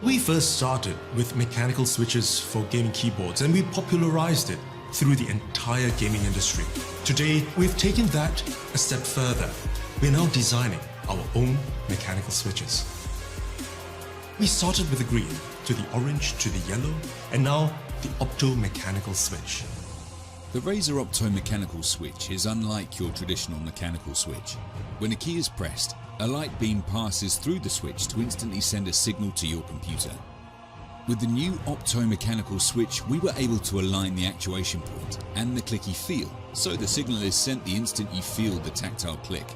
We first started with mechanical switches for gaming keyboards and we popularized it through the entire gaming industry. Today, we've taken that a step further. We're now designing our own mechanical switches. We started with the green, to the orange, to the yellow, and now the opto-mechanical switch. The Razer opto-mechanical switch is unlike your traditional mechanical switch. When a key is pressed, a light beam passes through the switch to instantly send a signal to your computer. With the new opto-mechanical switch, we were able to align the actuation point and the clicky feel, so the signal is sent the instant you feel the tactile click.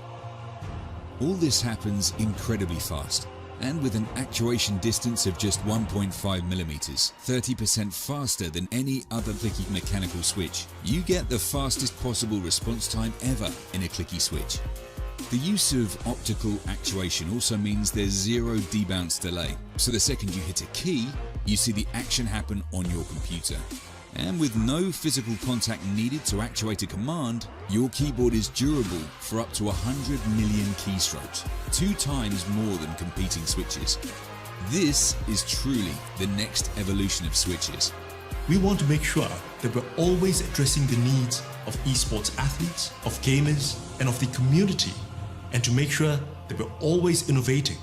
All this happens incredibly fast, and with an actuation distance of just 1.5 millimeters, 30% faster than any other clicky mechanical switch. You get the fastest possible response time ever in a clicky switch. The use of optical actuation also means there's zero debounce delay, so the second you hit a key, you see the action happen on your computer. And with no physical contact needed to actuate a command, your keyboard is durable for up to 100 million keystrokes, 2 times more than competing switches. This is truly the next evolution of switches. We want to make sure that we're always addressing the needs of esports athletes, of gamers, and of the community, and to make sure that we're always innovating